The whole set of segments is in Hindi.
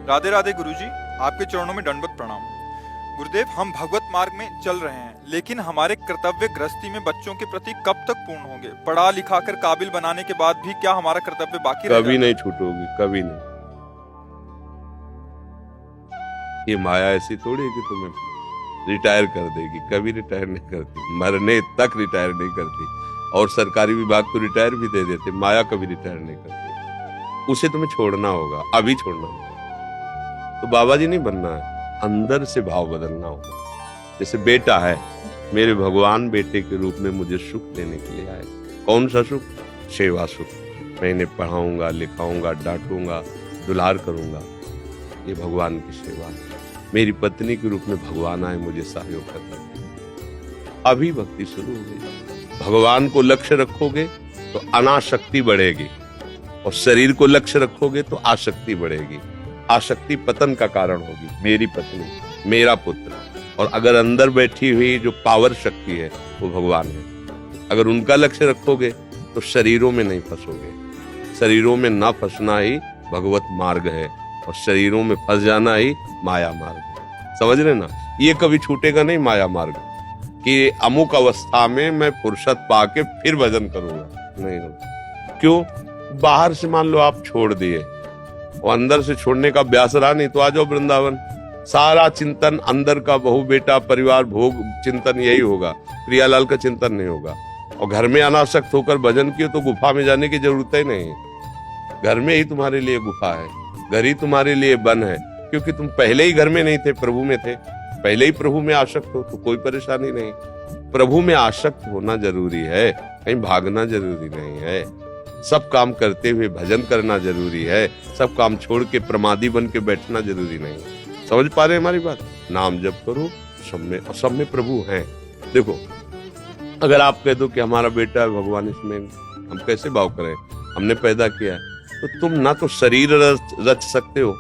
राधे राधे गुरुजी, आपके चरणों में दंडवत प्रणाम। गुरुदेव, हम भगवत मार्ग में चल रहे हैं, लेकिन हमारे कर्तव्य गृहस्थी में बच्चों के प्रति कब तक पूर्ण होंगे? पढ़ा लिखा कर काबिल बनाने के बाद भी क्या हमारा कर्तव्य बाकी रहेगा? कभी नहीं छूटोगी, कभी नहीं। ये माया ऐसी थोड़ी है कि तुम्हें रिटायर कर देगी, कभी रिटायर नहीं करती, मरने तक रिटायर नहीं करती। और सरकारी विभाग तो रिटायर भी दे देते, माया कभी रिटायर नहीं करती। उसे तुम्हें छोड़ना होगा, अभी छोड़ना होगा। तो बाबा जी नहीं बनना है, अंदर से भाव बदलना होगा। जैसे बेटा है, मेरे भगवान बेटे के रूप में मुझे सुख देने के लिए आए। कौन सा सुख? सेवा सुख। मैं इन्हें पढ़ाऊंगा, लिखाऊंगा, डांटूंगा, दुलार करूंगा। ये भगवान की सेवा है। मेरी पत्नी के रूप में भगवान आए, मुझे सहयोग करना। अभी भक्ति शुरू हो गई। भगवान को लक्ष्य रखोगे तो अनासक्ति बढ़ेगी, और शरीर को लक्ष्य रखोगे तो आसक्ति बढ़ेगी। आसक्ति पतन का कारण होगी। मेरी पत्नी, मेरा पुत्र, और अगर अंदर बैठी हुई जो पावर शक्ति है वो भगवान है। अगर उनका लक्ष्य रखोगे तो शरीरों में नहीं फंसोगे। शरीरों में ना फंसना ही भगवत मार्ग है, और शरीरों में फंस जाना ही माया मार्ग है। समझ रहे ना? ये कभी छूटेगा नहीं माया मार्ग, कि अमुक अवस्था में मैं फुर्सत पाके फिर भजन करूंगा, नहीं होगा। क्यों? बाहर से मान लो आप छोड़ दिए, और अंदर से छोड़ने का अभ्यास रहा नहीं, तो आ जाओ वृंदावन। सारा चिंतन अंदर का, बहू बेटा परिवार भोग चिंतन यही होगा, प्रियालाल का चिंतन नहीं होगा। और घर में अनासक्त होकर भजन किए तो गुफा में जाने की जरूरत ही नहीं है। घर में ही तुम्हारे लिए गुफा है, घर ही तुम्हारे लिए वन है, क्योंकि तुम पहले ही घर में नहीं थे, प्रभु में थे। पहले ही प्रभु में आसक्त हो तो कोई परेशानी नहीं। प्रभु में आसक्त होना जरूरी है, कहीं भागना जरूरी नहीं है। सब काम करते हुए भजन करना जरूरी है। सब काम छोड़ के प्रमादी बन के बैठना जरूरी नहीं। समझ पा रहे हैं हमारी बात? नाम जप करो, सब में प्रभु हैं। देखो, अगर आप कह दो कि हमारा बेटा है भगवान, इसमें हम कैसे भाव करें, हमने पैदा किया है, तो तुम ना तो शरीर रच सकते हो,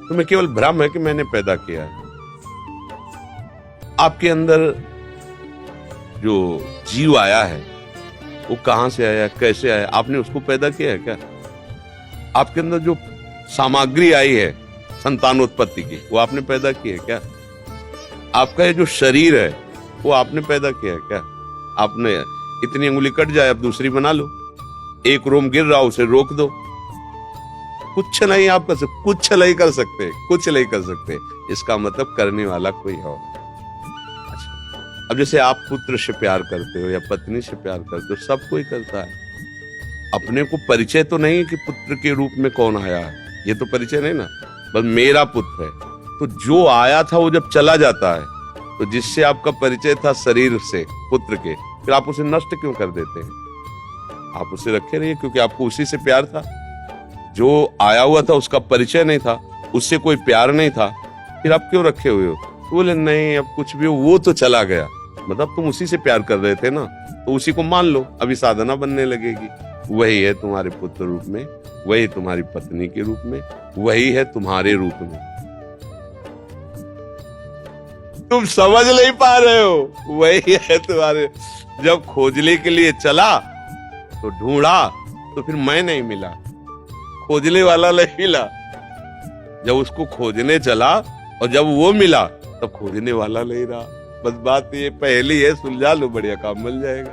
तुम्हें केवल भ्रम है कि मैंने पैदा किया है। आपके अंदर जो जीव आया है वो कहां से आया, कैसे आया? आपने उसको पैदा किया है क्या? आपके अंदर जो सामग्री आई है संतानोत्पत्ति की, वो आपने पैदा की है क्या? आपका ये जो शरीर है वो आपने पैदा किया है क्या? आपने इतनी उंगली कट जाए, अब दूसरी बना लो। एक रोम गिर रहा, उसे रोक दो। कुछ नहीं आप कर सकते, कुछ नहीं कर सकते, कुछ नहीं कर सकते। इसका मतलब करने वाला कोई और। अब जैसे आप पुत्र से प्यार करते हो या पत्नी से प्यार करते हो, सब कोई करता है। अपने को परिचय तो नहीं कि पुत्र के रूप में कौन आया है, ये तो परिचय नहीं ना, बस मेरा पुत्र है। तो जो आया था वो जब चला जाता है, तो जिससे आपका परिचय था शरीर से, पुत्र के, फिर आप उसे नष्ट क्यों कर देते हैं? आप उसे रखे रहिए, क्योंकि आपको उसी से प्यार था। जो आया हुआ था उसका परिचय नहीं था, उससे कोई प्यार नहीं था, फिर आप क्यों रखे हुए हो? तो बोले नहीं, अब कुछ भी हो, वो तो चला गया। मतलब तुम उसी से प्यार कर रहे थे ना, तो उसी को मान लो, अभी साधना बनने लगेगी। वही है तुम्हारे पुत्र रूप में, वही तुम्हारी पत्नी के रूप में, वही है तुम्हारे रूप में। तुम समझ नहीं पा रहे हो, वही है तुम्हारे। जब खोजने के लिए चला तो ढूंढा, तो फिर मैं नहीं मिला, खोजने वाला नहीं मिला। जब उसको खोजने चला और जब वो मिला, तब खोजने वाला नहीं रहा। बस बात ये पहली है, सुलझा लो, बढ़िया काम मिल जाएगा।